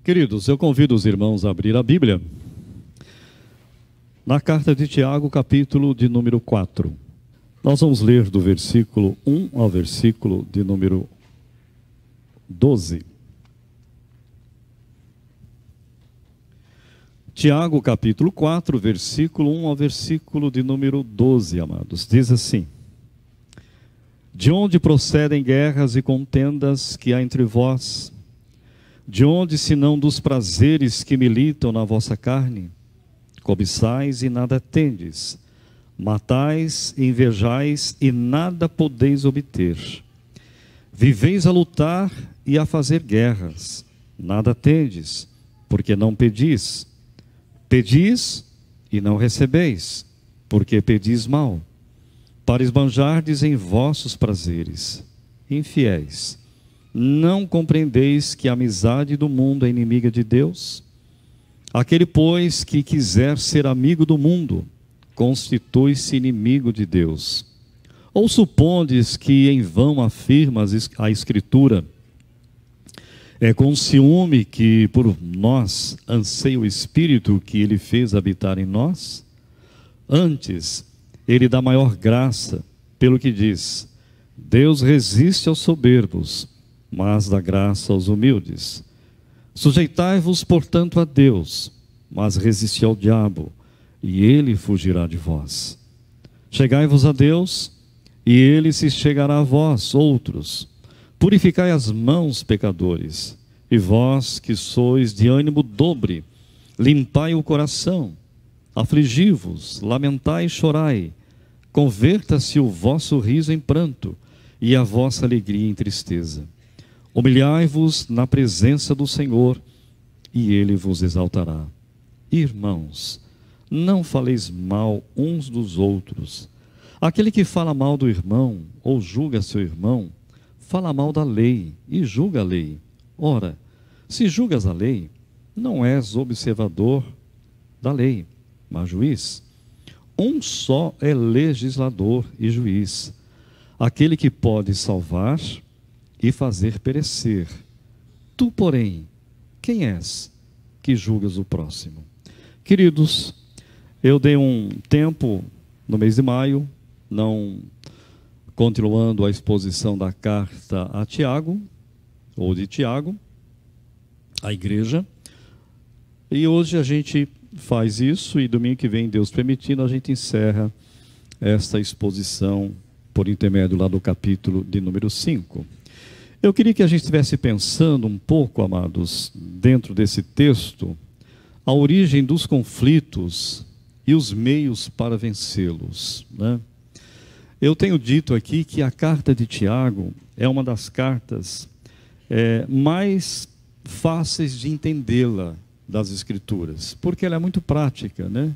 Queridos, eu convido os irmãos a abrir a Bíblia na carta de Tiago, capítulo de número 4. Nós vamos ler do versículo 1 ao versículo de número 12. Tiago, capítulo 4, versículo 1 ao versículo de número 12, amados. Diz assim: De onde procedem guerras e contendas que há entre vós? De onde, senão dos prazeres que militam na vossa carne? Cobiçais e nada tendes, matais e invejais e nada podeis obter. Viveis a lutar e a fazer guerras, nada tendes, porque não pedis. Pedis e não recebeis, porque pedis mal, para esbanjardes em vossos prazeres. Infiéis, não compreendeis que a amizade do mundo é inimiga de Deus? Aquele, pois, que quiser ser amigo do mundo, constitui-se inimigo de Deus. Ou supondes que em vão afirma a Escritura: é com ciúme que por nós anseia o Espírito que Ele fez habitar em nós? Antes, Ele dá maior graça, pelo que diz: Deus resiste aos soberbos, mas dá graça aos humildes. Sujeitai-vos, portanto, a Deus, mas resisti ao diabo, e ele fugirá de vós. Chegai-vos a Deus, e ele se chegará a vós, outros. Purificai as mãos, pecadores, e vós que sois de ânimo dobre, limpai o coração. Afligi-vos, lamentai e chorai. Converta-se o vosso riso em pranto, e a vossa alegria em tristeza. Humilhai-vos na presença do Senhor, e Ele vos exaltará. Irmãos, não faleis mal uns dos outros. Aquele que fala mal do irmão, ou julga seu irmão, fala mal da lei, e julga a lei. Ora, se julgas a lei, não és observador da lei, mas juiz. Um só é legislador e juiz, aquele que pode salvar e fazer perecer. Tu, porém, quem és que julgas o próximo? Queridos, eu dei um tempo no mês de maio, não continuando a exposição da carta a Tiago, ou de Tiago, a igreja, e hoje a gente faz isso, e domingo que vem, Deus permitindo, a gente encerra esta exposição por intermédio lá do capítulo de número 5. Eu queria que a gente estivesse pensando um pouco, amados, dentro desse texto, a origem dos conflitos e os meios para vencê-los, né? Eu tenho dito aqui que a carta de Tiago é uma das cartas mais fáceis de entendê-la das Escrituras, porque ela é muito prática, né?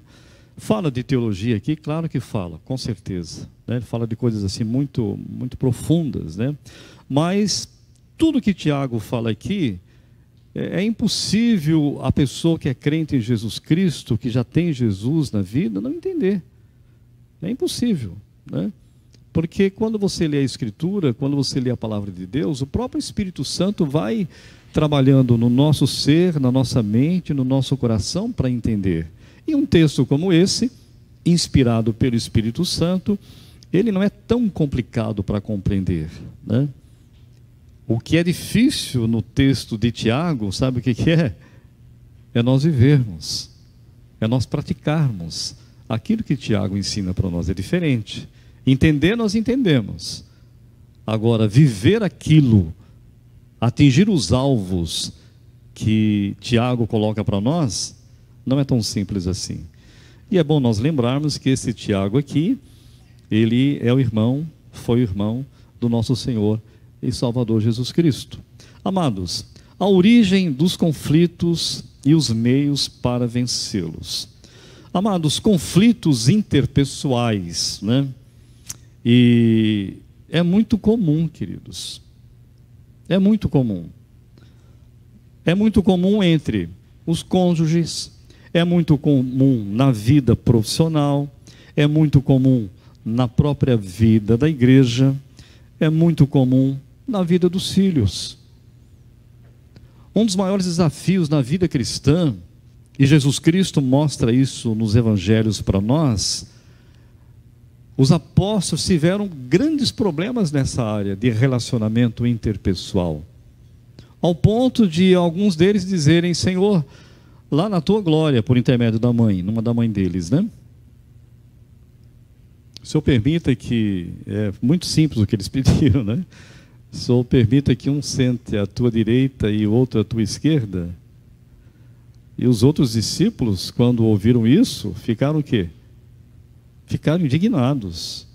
Fala de teologia aqui, claro que fala, com certeza, né? Fala de coisas assim muito, muito profundas, né? Mas tudo que Tiago fala aqui, é impossível a pessoa que é crente em Jesus Cristo, que já tem Jesus na vida, não entender. É impossível, né? Porque quando você lê a Escritura, quando você lê a palavra de Deus, o próprio Espírito Santo vai trabalhando no nosso ser, na nossa mente, no nosso coração para entender. E um texto como esse, inspirado pelo Espírito Santo, ele não é tão complicado para compreender, né? O que é difícil no texto de Tiago, sabe o que é? É nós vivermos, é nós praticarmos aquilo que Tiago ensina para nós. É diferente. Entender, nós entendemos. Agora, viver aquilo, atingir os alvos que Tiago coloca para nós, não é tão simples assim. E é bom nós lembrarmos que esse Tiago aqui, ele é o irmão, foi o irmão do nosso Senhor e Salvador Jesus Cristo. Amados, a origem dos conflitos e os meios para vencê-los. Amados, conflitos interpessoais, né? E é muito comum, queridos. É muito comum. É muito comum entre os cônjuges, é muito comum na vida profissional, é muito comum na própria vida da igreja, é muito comum na vida dos filhos. Um dos maiores desafios na vida cristã, e Jesus Cristo mostra isso nos evangelhos para nós, os apóstolos tiveram grandes problemas nessa área de relacionamento interpessoal, ao ponto de alguns deles dizerem: Senhor, lá na tua glória, por intermédio da mãe, numa da mãe deles, né? O Senhor permita que, é muito simples o que eles pediram, né? O Senhor permita que um sente à tua direita e o outro à tua esquerda. E os outros discípulos, quando ouviram isso, ficaram o quê? Ficaram indignados.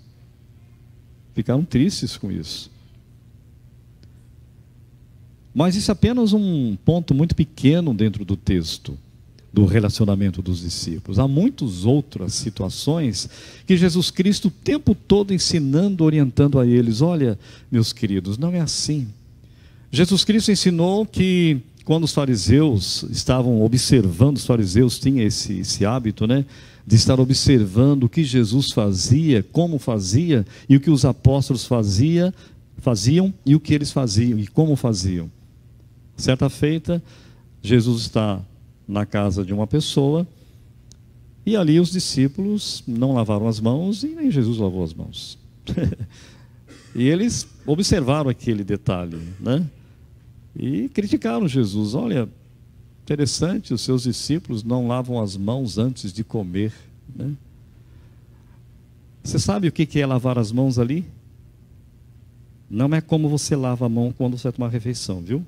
Ficaram tristes com isso. Mas isso é apenas um ponto muito pequeno dentro do texto, do relacionamento dos discípulos. Há muitas outras situações que Jesus Cristo o tempo todo ensinando, orientando a eles. Olha, meus queridos, não é assim. Jesus Cristo ensinou que quando os fariseus estavam observando, os fariseus tinham esse hábito, né, de estar observando o que Jesus fazia, como fazia, e o que os apóstolos faziam, e o que eles faziam, e como faziam. Certa feita, Jesus está na casa de uma pessoa, e ali os discípulos não lavaram as mãos, e nem Jesus lavou as mãos. E eles observaram aquele detalhe, né? E criticaram Jesus. Olha, interessante, os seus discípulos não lavam as mãos antes de comer, né? Você sabe o que é lavar as mãos ali? Não é como você lava a mão quando você toma a refeição, viu?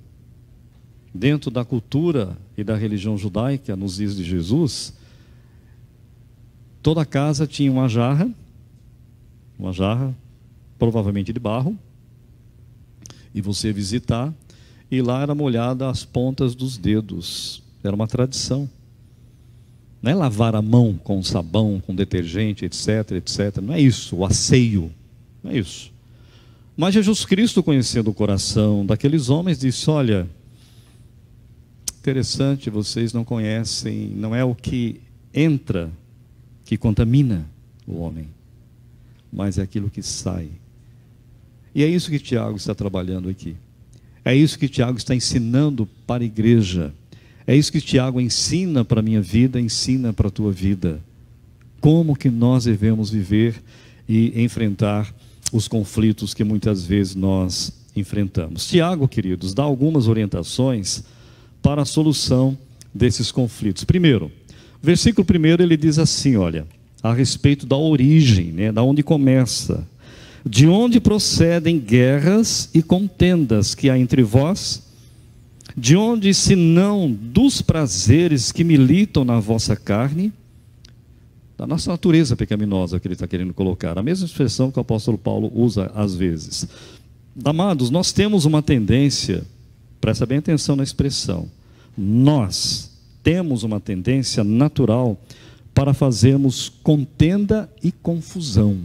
Dentro da cultura e da religião judaica, nos dias de Jesus, toda casa tinha uma jarra provavelmente de barro, e você visitar, e lá era molhada as pontas dos dedos. Era uma tradição. Não é lavar a mão com sabão, com detergente, etc, etc. Não é isso, o asseio. Não é isso. Mas Jesus Cristo, conhecendo o coração daqueles homens, disse: olha, interessante, vocês não conhecem, não é o que entra que contamina o homem, mas é aquilo que sai. E é isso que Tiago está trabalhando aqui. É isso que Tiago está ensinando para a igreja. É isso que Tiago ensina para a minha vida, ensina para a tua vida. Como que nós devemos viver e enfrentar os conflitos que muitas vezes nós enfrentamos. Tiago, queridos, dá algumas orientações para a solução desses conflitos. Primeiro, versículo 1, ele diz assim, olha, a respeito da origem, né, da onde começa. De onde procedem guerras e contendas que há entre vós? De onde, senão dos prazeres que militam na vossa carne? Da nossa natureza pecaminosa que ele está querendo colocar. A mesma expressão que o apóstolo Paulo usa às vezes. Amados, nós temos uma tendência, presta bem atenção na expressão, nós temos uma tendência natural para fazermos contenda e confusão.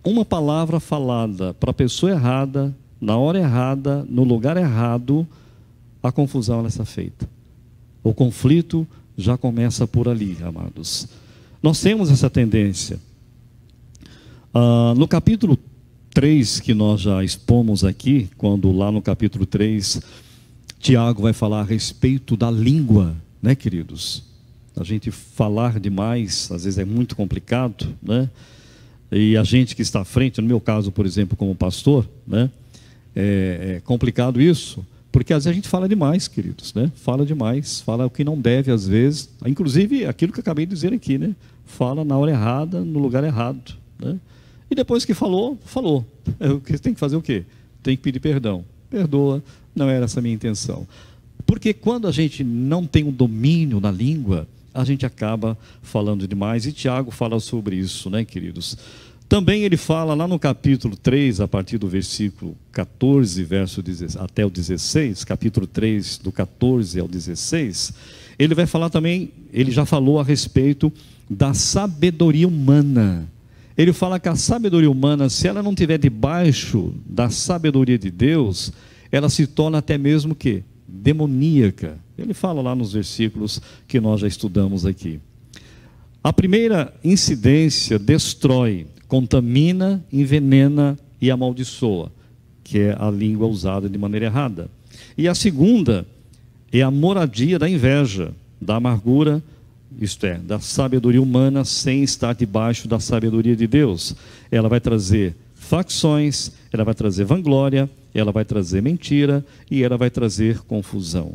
Uma palavra falada para a pessoa errada, na hora errada, no lugar errado, a confusão ela está feita. O conflito já começa por ali, amados. Nós temos essa tendência. No capítulo 3, que nós já expomos aqui, quando lá no capítulo 3, Tiago vai falar a respeito da língua, né, queridos? A gente falar demais, às vezes é muito complicado, né? E a gente que está à frente, no meu caso, por exemplo, como pastor, né? É complicado isso, porque às vezes a gente fala demais, queridos, né? Fala demais, fala o que não deve às vezes, inclusive aquilo que eu acabei de dizer aqui, né? Fala na hora errada, no lugar errado, né? E depois que falou. Você tem que fazer o quê? Tem que pedir perdão. Perdoa, não era essa a minha intenção. Porque quando a gente não tem um domínio na língua, a gente acaba falando demais, e Tiago fala sobre isso, né, queridos? Também ele fala lá no capítulo 3, a partir do versículo 14, verso 16, até o 16, capítulo 3, do 14 ao 16, ele vai falar também, ele já falou a respeito da sabedoria humana. Ele fala que a sabedoria humana, se ela não estiver debaixo da sabedoria de Deus, ela se torna até mesmo o quê? Demoníaca. Ele fala lá nos versículos que nós já estudamos aqui. A primeira incidência destrói, contamina, envenena e amaldiçoa, que é a língua usada de maneira errada. E a segunda é a moradia da inveja, da amargura, isto é, da sabedoria humana sem estar debaixo da sabedoria de Deus. Ela vai trazer facções, ela vai trazer vanglória, ela vai trazer mentira e ela vai trazer confusão.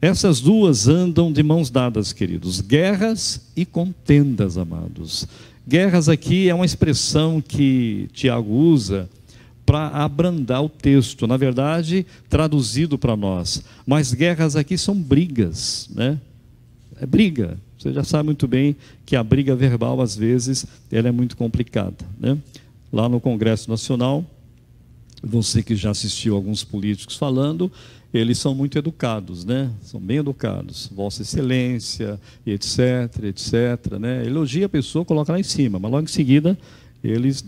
Essas duas andam de mãos dadas, queridos, guerras e contendas, amados. Guerras aqui é uma expressão que Tiago usa para abrandar o texto, na verdade, traduzido para nós. Mas guerras aqui são brigas, né? É briga. Você já sabe muito bem que a briga verbal, às vezes, ela é muito complicada, né? Lá no Congresso Nacional, você que já assistiu alguns políticos falando, eles são muito educados, né? São bem educados, Vossa Excelência, etc, etc, né? Elogia a pessoa, coloca lá em cima, mas logo em seguida eles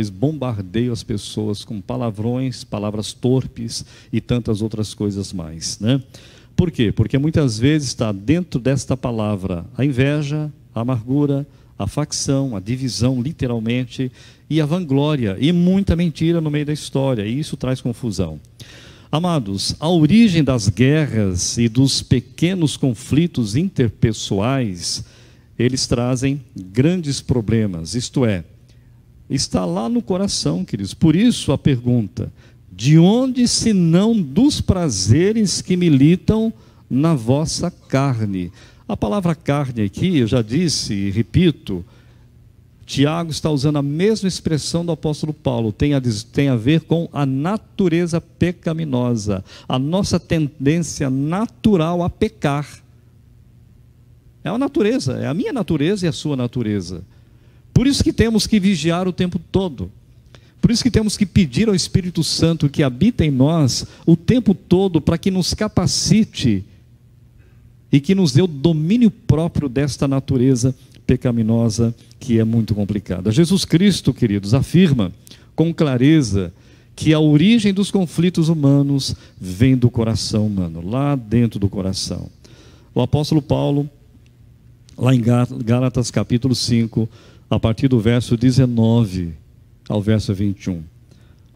bombardeiam as pessoas com palavrões, palavras torpes e tantas outras coisas mais, né? Por quê? Porque muitas vezes está dentro desta palavra a inveja, a amargura, a facção, a divisão, literalmente, e a vanglória, e muita mentira no meio da história, e isso traz confusão. Amados, a origem das guerras e dos pequenos conflitos interpessoais, eles trazem grandes problemas, isto é, está lá no coração, queridos. Por isso a pergunta, de onde senão dos prazeres que militam na vossa carne? A palavra carne aqui, eu já disse e repito, Tiago está usando a mesma expressão do apóstolo Paulo, tem a ver com a natureza pecaminosa, a nossa tendência natural a pecar. É a natureza, é a minha natureza e a sua natureza. Por isso que temos que vigiar o tempo todo. Por isso que temos que pedir ao Espírito Santo que habita em nós o tempo todo para que nos capacite e que nos dê o domínio próprio desta natureza pecaminosa que é muito complicada. Jesus Cristo, queridos, afirma com clareza que a origem dos conflitos humanos vem do coração humano, lá dentro do coração. O apóstolo Paulo, lá em Gálatas capítulo 5, a partir do verso 19 ao verso 21,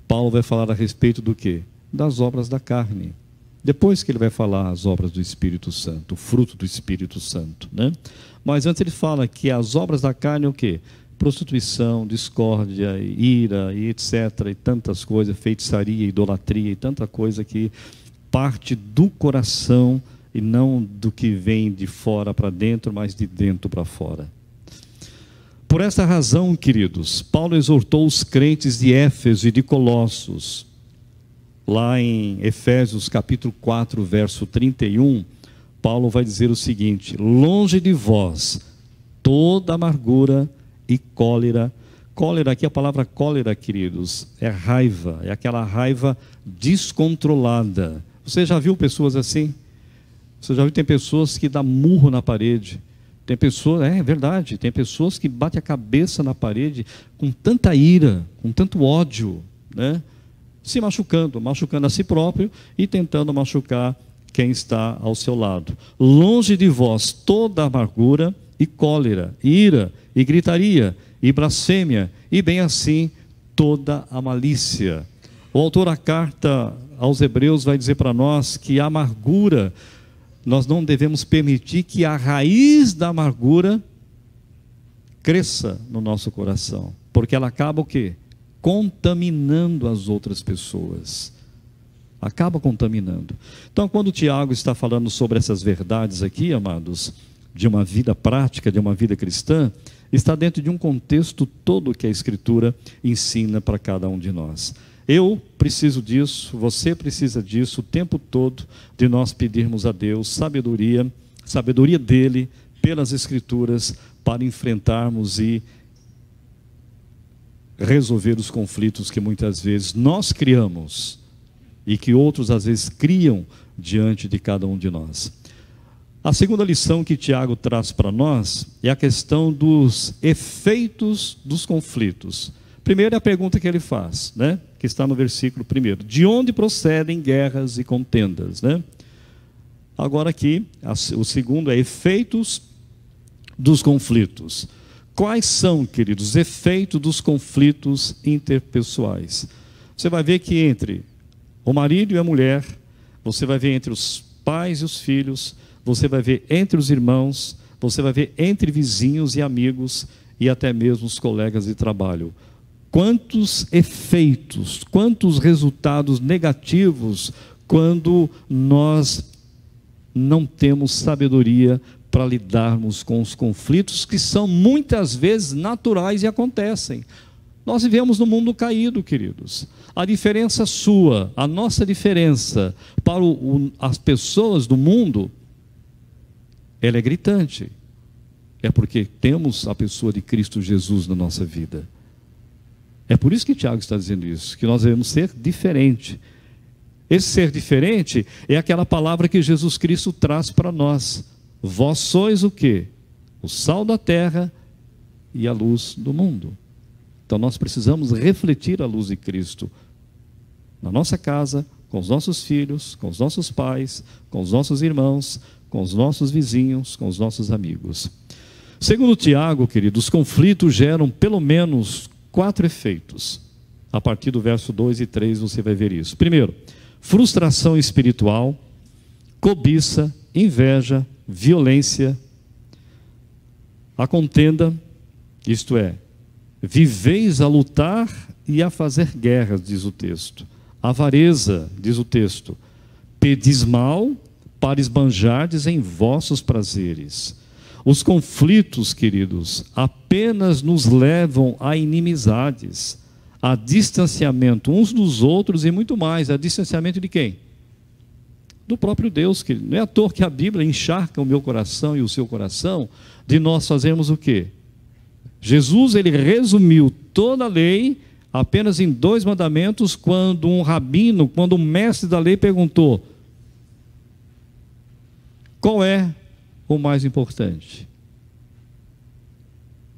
Paulo vai falar a respeito do quê? Das obras da carne. Depois que ele vai falar as obras do Espírito Santo, o fruto do Espírito Santo, né? Mas antes ele fala que as obras da carne é o quê? Prostituição, discórdia, ira e etc. E tantas coisas, feitiçaria, idolatria e tanta coisa que parte do coração e não do que vem de fora para dentro, mas de dentro para fora. Por essa razão, queridos, Paulo exortou os crentes de Éfeso e de Colossos, lá em Efésios capítulo 4, verso 31, Paulo vai dizer o seguinte: longe de vós toda amargura e cólera. Cólera, aqui a palavra cólera, queridos, é raiva, é aquela raiva descontrolada. Você já viu pessoas assim? Você já viu, tem pessoas que dão murro na parede. Tem pessoas, é verdade, tem pessoas que batem a cabeça na parede com tanta ira, com tanto ódio, né? Se machucando a si próprio e tentando machucar quem está ao seu lado. Longe de vós toda amargura e cólera, ira e gritaria e blasfêmia, e bem assim toda a malícia. O autor da carta aos Hebreus vai dizer para nós que a amargura, nós não devemos permitir que a raiz da amargura cresça no nosso coração, porque ela acaba o quê? Contaminando as outras pessoas. Acaba contaminando. Então, quando o Tiago está falando sobre essas verdades aqui, amados, de uma vida prática, de uma vida cristã, está dentro de um contexto todo que a Escritura ensina para cada um de nós. Eu preciso disso, você precisa disso o tempo todo, de nós pedirmos a Deus sabedoria dele, pelas Escrituras, para enfrentarmos e resolver os conflitos que muitas vezes nós criamos e que outros às vezes criam diante de cada um de nós. A segunda lição que Tiago traz para nós é a questão dos efeitos dos conflitos. Primeiro é a pergunta que ele faz, né? Que está no versículo 1. De onde procedem guerras e contendas, né? Agora aqui, o segundo é efeitos dos conflitos. Quais são, queridos, os efeitos dos conflitos interpessoais? Você vai ver que entre o marido e a mulher, Você vai ver entre os pais e os filhos, você vai ver entre os irmãos, você vai ver entre vizinhos e amigos e até mesmo os colegas de trabalho. Quantos efeitos, quantos resultados negativos quando nós não temos sabedoria para lidarmos com os conflitos que são muitas vezes naturais e acontecem. Nós vivemos num mundo caído, queridos. A diferença sua, a nossa diferença para as pessoas do mundo, ela é gritante. É porque temos a pessoa de Cristo Jesus na nossa vida. É por isso que Tiago está dizendo isso, que nós devemos ser diferente. Esse ser diferente é aquela palavra que Jesus Cristo traz para nós. Vós sois o quê? O sal da terra e a luz do mundo. Então nós precisamos refletir a luz de Cristo na nossa casa, com os nossos filhos, com os nossos pais, com os nossos irmãos, com os nossos vizinhos, com os nossos amigos. Segundo Tiago, queridos, os conflitos geram pelo menos 4 efeitos. A partir do verso 2 e 3 você vai ver isso. Primeiro, frustração espiritual, cobiça, inveja, violência, a contenda, isto é, viveis a lutar e a fazer guerras, diz o texto. Avareza, diz o texto, pedis mal para esbanjardes em vossos prazeres. Os conflitos, queridos, apenas nos levam a inimizades, a distanciamento uns dos outros e muito mais. A distanciamento de quem? Do próprio Deus, querido. Não é à toa que a Bíblia encharca o meu coração e o seu coração de nós fazermos o quê? Jesus, ele resumiu toda a lei apenas em 2 mandamentos, quando um rabino, quando um mestre da lei perguntou: qual é o mais importante?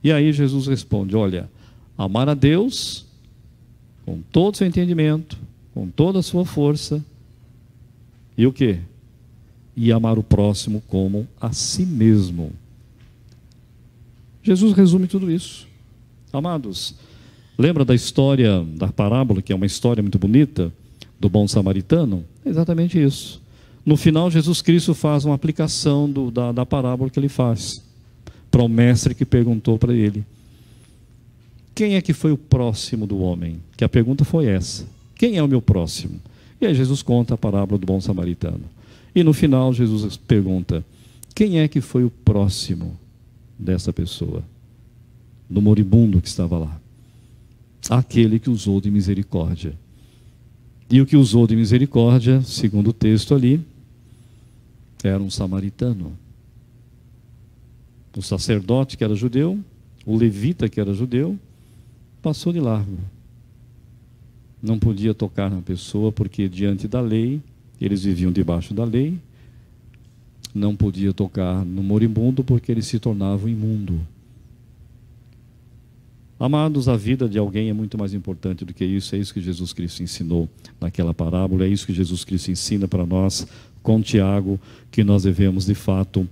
E aí Jesus responde: olha, amar a Deus com todo o seu entendimento, com toda a sua força, e o quê? E amar o próximo como a si mesmo. Jesus resume tudo isso. Amados, lembra da história, da parábola, que é uma história muito bonita, do bom samaritano? É exatamente isso. No final, Jesus Cristo faz uma aplicação da parábola que ele faz para o mestre que perguntou para ele: quem é que foi o próximo do homem? Que a pergunta foi essa: quem é o meu próximo? E aí Jesus conta a parábola do bom samaritano. E no final, Jesus pergunta: quem é que foi o próximo dessa pessoa? Do moribundo que estava lá. Aquele que usou de misericórdia. E o que usou de misericórdia, segundo o texto ali, era um samaritano. O sacerdote, que era judeu, o levita, que era judeu, passou de largo. Não podia tocar na pessoa, porque diante da lei, eles viviam debaixo da lei. Não podia tocar no moribundo, porque ele se tornava imundo. Amados, a vida de alguém é muito mais importante do que isso. É isso que Jesus Cristo ensinou naquela parábola. É isso que Jesus Cristo ensina para nós com Tiago, que nós devemos de fato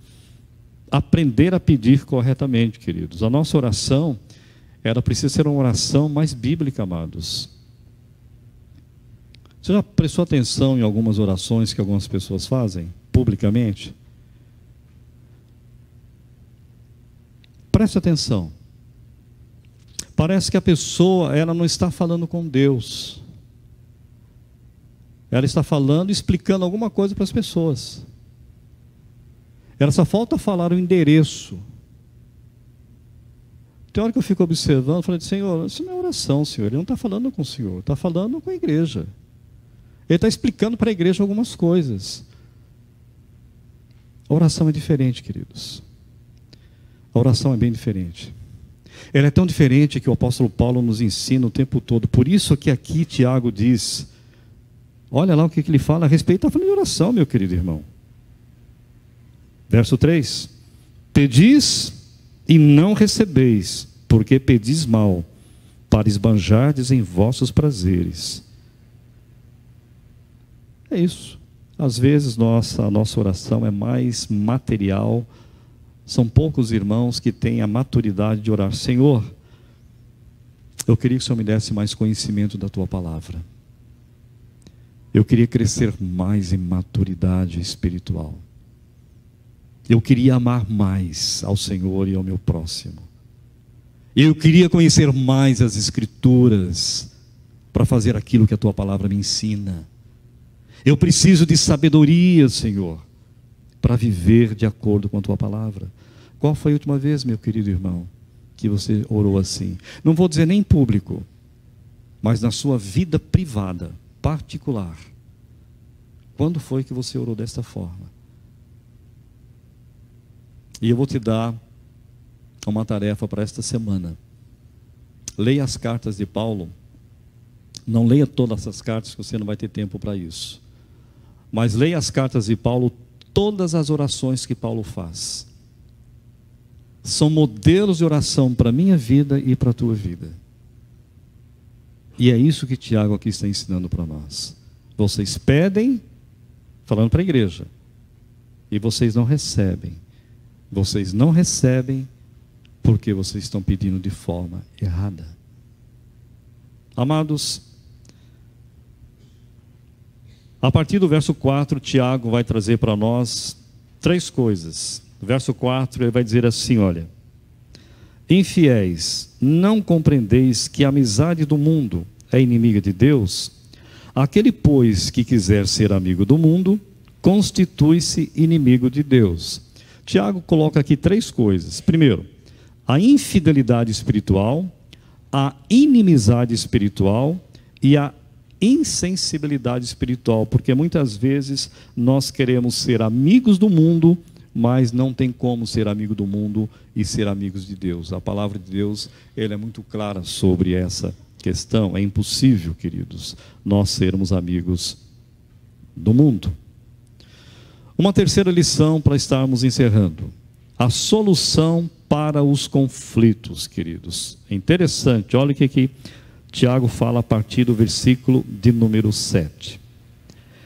aprender a pedir corretamente, queridos. A nossa oração, ela precisa ser uma oração mais bíblica, amados. Você já prestou atenção em algumas orações que algumas pessoas fazem publicamente? Preste atenção. Parece que a pessoa, ela não está falando com Deus. Ela está falando, explicando alguma coisa para as pessoas. Ela só falta falar o endereço. Tem hora que eu fico observando, eu falei: Senhor, isso não é oração, Senhor. Ele não está falando com o Senhor, está falando com a igreja. Ele está explicando para a igreja algumas coisas. A oração é diferente, queridos. A oração é bem diferente. Ela é tão diferente que o apóstolo Paulo nos ensina o tempo todo. Por isso que aqui Tiago diz, olha lá o que ele fala a respeito, está falando de oração, meu querido irmão. Verso 3: pedis e não recebeis, porque pedis mal, para esbanjardes em vossos prazeres. É isso. Às vezes a nossa oração é mais material. São poucos irmãos que têm a maturidade de orar: Senhor, eu queria que o Senhor me desse mais conhecimento da Tua palavra. Eu queria crescer mais em maturidade espiritual. Eu queria amar mais ao Senhor e ao meu próximo. Eu queria conhecer mais as Escrituras para fazer aquilo que a Tua palavra me ensina. Eu preciso de sabedoria, Senhor, para viver de acordo com a Tua palavra. Qual foi a última vez, meu querido irmão, que você orou assim? Não vou dizer nem em público, mas na sua vida privada, particular. Quando foi que você orou desta forma? E eu vou te dar uma tarefa para esta semana. Leia as cartas de Paulo. Não leia todas as cartas, que você não vai ter tempo para isso. Mas leia as cartas de Paulo, todas as orações que Paulo faz. São modelos de oração para a minha vida e para a tua vida. E é isso que Tiago aqui está ensinando para nós. Vocês pedem, falando para a igreja, e vocês não recebem. Vocês não recebem porque vocês estão pedindo de forma errada. Amados, a partir do verso 4, Tiago vai trazer para nós 3 coisas. No verso 4, ele vai dizer assim, olha: infiéis, não compreendeis que a amizade do mundo é inimiga de Deus? Aquele, pois, que quiser ser amigo do mundo, constitui-se inimigo de Deus. Tiago coloca aqui 3 coisas. Primeiro, a infidelidade espiritual, a inimizade espiritual e a insensibilidade espiritual, porque muitas vezes nós queremos ser amigos do mundo, mas não tem como ser amigo do mundo e ser amigos de Deus. A palavra de Deus, ela é muito clara sobre essa questão. É impossível, queridos, nós sermos amigos do mundo. Uma terceira lição para estarmos encerrando: a solução para os conflitos, queridos. É interessante, olha o que aqui Tiago fala a partir do versículo de número 7.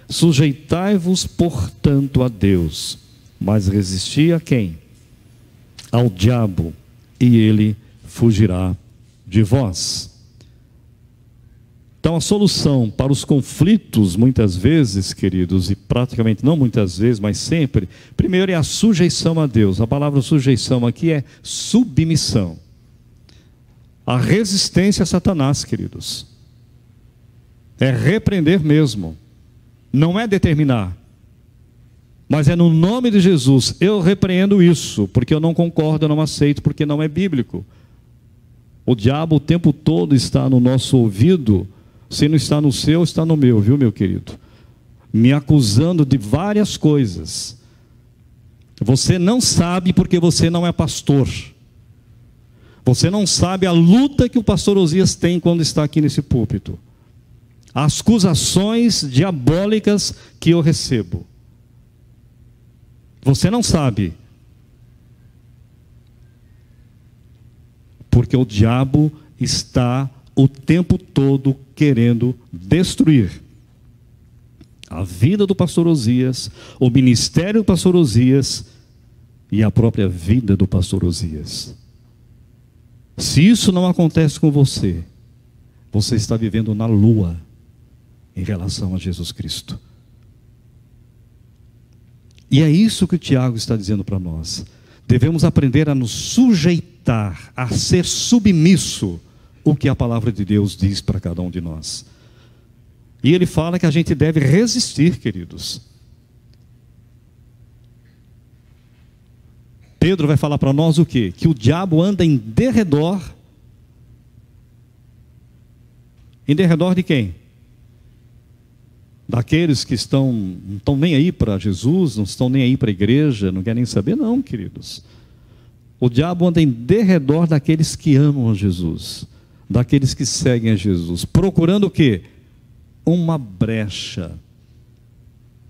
Sujeitai-vos, portanto, a Deus, mas resisti a quem? Ao diabo, e ele fugirá de vós. Então, a solução para os conflitos, muitas vezes, queridos, e praticamente não muitas vezes, mas sempre, primeiro é a sujeição a Deus. A palavra sujeição aqui é submissão. A resistência a Satanás, queridos, é repreender mesmo, não é determinar, mas é no nome de Jesus: eu repreendo isso, porque eu não concordo, eu não aceito, porque não é bíblico. O diabo o tempo todo está no nosso ouvido. Se não está no seu, está no meu, viu, meu querido? Me acusando de várias coisas. Você não sabe porque você não é pastor. Você não sabe a luta que o pastor Osias tem quando está aqui nesse púlpito. As acusações diabólicas que eu recebo. Você não sabe. Porque o diabo está o tempo todo querendo destruir a vida do pastor Osias, o ministério do pastor Osias e a própria vida do pastor Osias. Se isso não acontece com você, você está vivendo na lua em relação a Jesus Cristo. E é isso que o Tiago está dizendo para nós. Devemos aprender a nos sujeitar, a ser submisso o que a palavra de Deus diz para cada um de nós. E ele fala que a gente deve resistir, queridos. Pedro vai falar para nós o quê? Que o diabo anda em derredor. Em derredor de quem? Daqueles que não estão nem aí para Jesus, não estão nem aí para a igreja, não querem nem saber, não, queridos. O diabo anda em derredor daqueles que amam a Jesus, daqueles que seguem a Jesus, procurando o quê? Uma brecha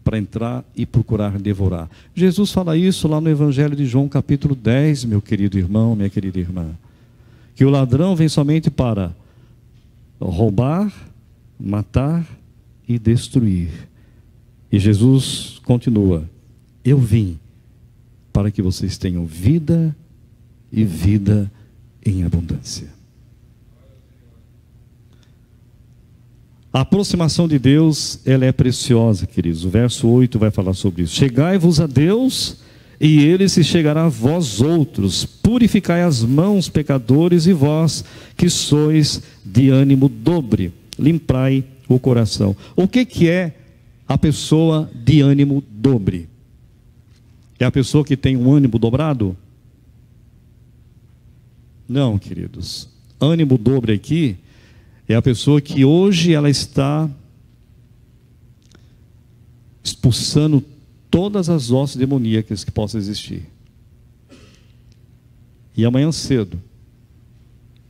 para entrar e procurar devorar. Jesus fala isso lá no Evangelho de João, capítulo 10, meu querido irmão, minha querida irmã, que o ladrão vem somente para roubar, matar e destruir. E Jesus continua: eu vim para que vocês tenham vida e vida em abundância. A aproximação de Deus, ela é preciosa, queridos. O verso 8 vai falar sobre isso. Chegai-vos a Deus, e Ele se chegará a vós outros. Purificai as mãos, pecadores, e vós, que sois de ânimo dobre, limpai o coração. O que é a pessoa de ânimo dobre? É a pessoa que tem um ânimo dobrado? Não, queridos. Ânimo dobre aqui é a pessoa que hoje ela está expulsando todas as hostes demoníacas que possam existir. E amanhã cedo,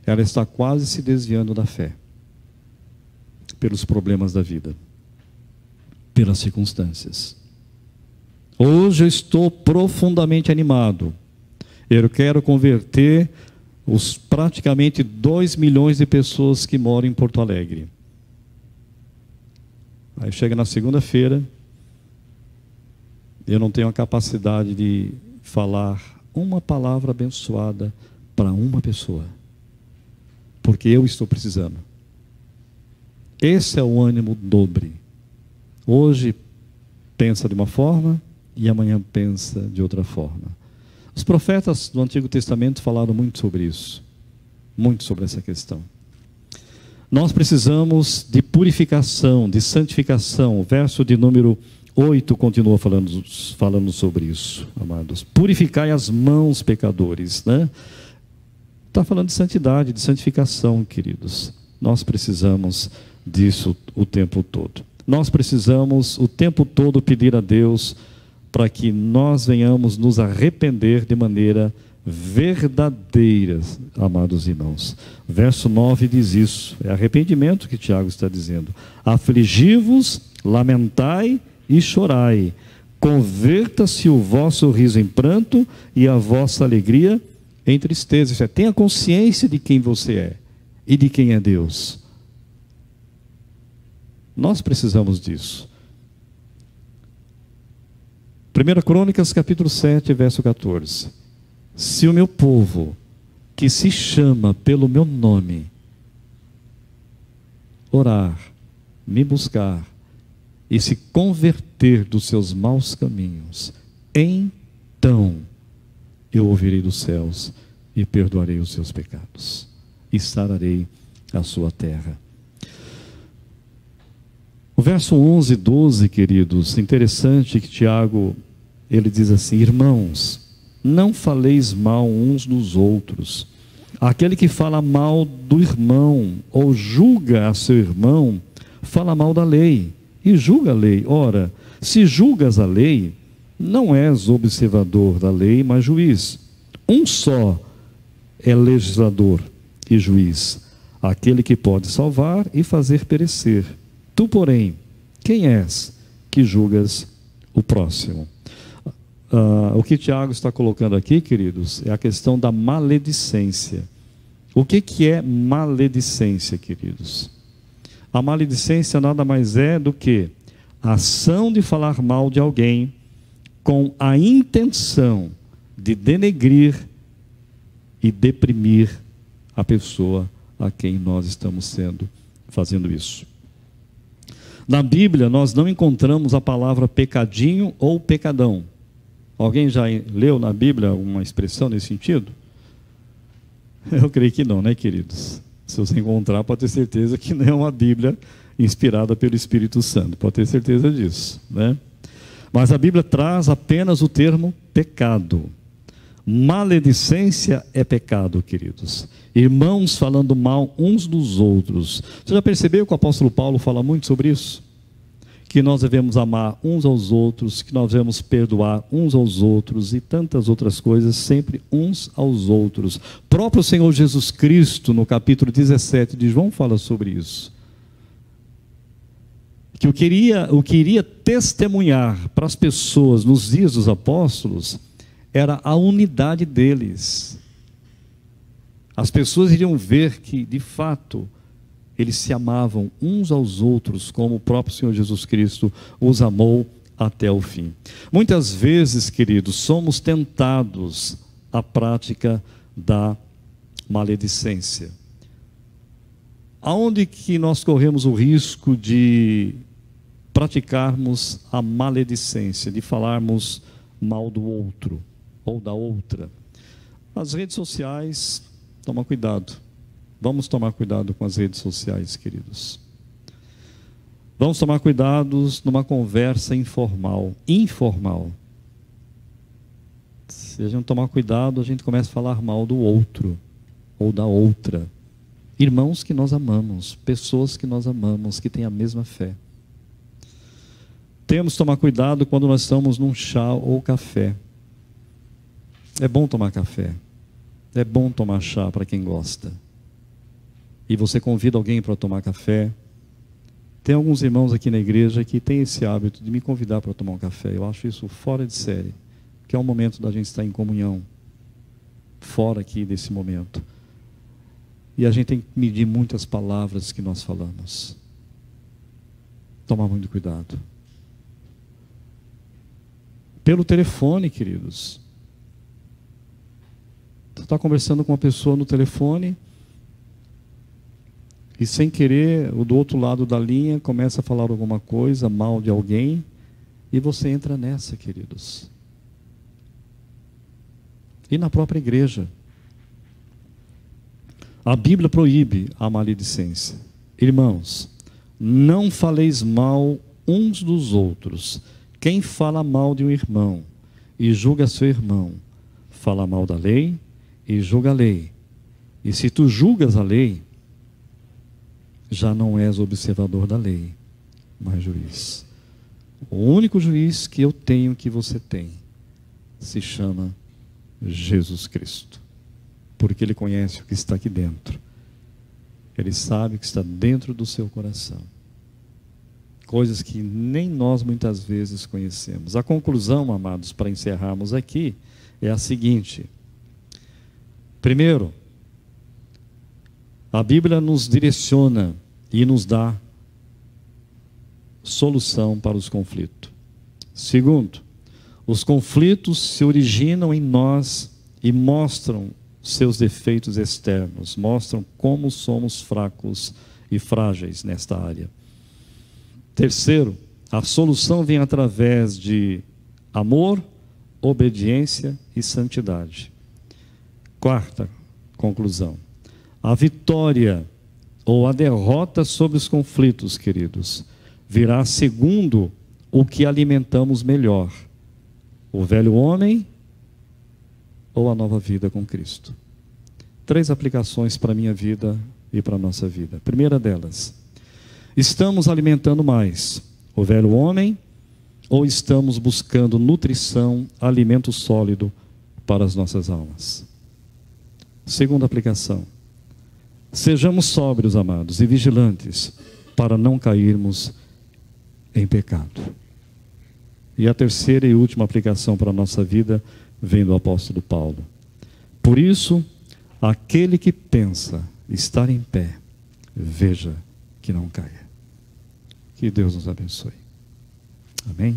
ela está quase se desviando da fé, pelos problemas da vida, pelas circunstâncias. Hoje eu estou profundamente animado. Eu quero converter os praticamente 2 milhões de pessoas que moram em Porto Alegre. Aí chega na segunda-feira, eu não tenho a capacidade de falar uma palavra abençoada para uma pessoa, porque eu estou precisando. Esse é o ânimo dobre. Hoje pensa de uma forma e amanhã pensa de outra forma. Os profetas do Antigo Testamento falaram muito sobre isso, muito sobre essa questão. Nós precisamos de purificação, de santificação. O verso de número 8 continua falando sobre isso, amados. Purificai as mãos, pecadores, né? Está falando de santidade, de santificação, queridos. Nós precisamos disso o tempo todo. Nós precisamos o tempo todo pedir a Deus para que nós venhamos nos arrepender de maneira verdadeira, amados irmãos. Verso 9 diz isso, é arrependimento que Tiago está dizendo. Afligi-vos, lamentai e chorai. Converta-se o vosso riso em pranto e a vossa alegria em tristeza. Isso é, tenha consciência de quem você é e de quem é Deus. Nós precisamos disso. 1 Crônicas capítulo 7, verso 14. Se o meu povo, que se chama pelo meu nome, orar, me buscar e se converter dos seus maus caminhos, então eu ouvirei dos céus e perdoarei os seus pecados e sararei a sua terra. O verso 11 e 12, queridos, interessante que Tiago, ele diz assim: irmãos, não faleis mal uns dos outros. Aquele que fala mal do irmão ou julga a seu irmão, fala mal da lei e julga a lei. Ora, se julgas a lei, não és observador da lei, mas juiz. Um só é legislador e juiz, aquele que pode salvar e fazer perecer. Tu, porém, quem és que julgas o próximo? O que Tiago está colocando aqui, queridos, é a questão da maledicência. O que é maledicência, queridos? A maledicência nada mais é do que a ação de falar mal de alguém com a intenção de denegrir e deprimir a pessoa a quem nós estamos fazendo isso. Na Bíblia, nós não encontramos a palavra pecadinho ou pecadão. Alguém já leu na Bíblia uma expressão nesse sentido? Eu creio que não, né, queridos? Se você encontrar, pode ter certeza que não é uma Bíblia inspirada pelo Espírito Santo. Pode ter certeza disso, né? Mas a Bíblia traz apenas o termo pecado. Maledicência é pecado, queridos. Irmãos falando mal uns dos outros. Você já percebeu que o apóstolo Paulo fala muito sobre isso? Que nós devemos amar uns aos outros, que nós devemos perdoar uns aos outros e tantas outras coisas, sempre uns aos outros. O próprio Senhor Jesus Cristo, no capítulo 17 de João, fala sobre isso. Que eu queria testemunhar para as pessoas nos dias dos apóstolos era a unidade deles. As pessoas iriam ver que, de fato, eles se amavam uns aos outros, como o próprio Senhor Jesus Cristo os amou até o fim. Muitas vezes, queridos, somos tentados à prática da maledicência. aonde que nós corremos o risco de praticarmos a maledicência, de falarmos mal do outro ou da outra? As redes sociais, toma cuidado. Vamos tomar cuidado com as redes sociais, queridos. Vamos tomar cuidado numa conversa informal. Se a gente não tomar cuidado, a gente começa a falar mal do outro ou da outra. Irmãos que nós amamos, pessoas que nós amamos, que têm a mesma fé. Temos que tomar cuidado quando nós estamos num chá ou café. É bom tomar café. É bom tomar chá para quem gosta. E você convida alguém para tomar café. Tem alguns irmãos aqui na igreja que têm esse hábito de me convidar para tomar um café. Eu acho isso fora de série. Que é um momento da gente estar em comunhão. Fora aqui desse momento. E a gente tem que medir muitas palavras que nós falamos. Tomar muito cuidado. Pelo telefone, queridos. Você está conversando com uma pessoa no telefone e sem querer, o do outro lado da linha começa a falar alguma coisa mal de alguém e você entra nessa, queridos. E na própria igreja. A Bíblia proíbe a maledicência. Irmãos, não faleis mal uns dos outros. Quem fala mal de um irmão e julga seu irmão, fala mal da lei e julga a lei. E se tu julgas a lei, já não és observador da lei, mas juiz. O único juiz que eu tenho, que você tem, se chama Jesus Cristo. Porque Ele conhece o que está aqui dentro. Ele sabe o que está dentro do seu coração. Coisas que nem nós muitas vezes conhecemos. A conclusão, amados, para encerrarmos aqui, é a seguinte. Primeiro, a Bíblia nos direciona e nos dá solução para os conflitos. Segundo, os conflitos se originam em nós e mostram seus defeitos externos, mostram como somos fracos e frágeis nesta área. Terceiro, a solução vem através de amor, obediência e santidade. Quarta conclusão, a vitória ou a derrota sobre os conflitos, queridos, virá segundo o que alimentamos melhor, o velho homem ou a nova vida com Cristo. 3 aplicações para a minha vida e para a nossa vida. Primeira delas, estamos alimentando mais o velho homem ou estamos buscando nutrição, alimento sólido para as nossas almas? Segunda aplicação, sejamos sóbrios, amados, e vigilantes para não cairmos em pecado. E a terceira e última aplicação para a nossa vida vem do apóstolo Paulo. Por isso, aquele que pensa estar em pé, veja que não caia. Que Deus nos abençoe. Amém?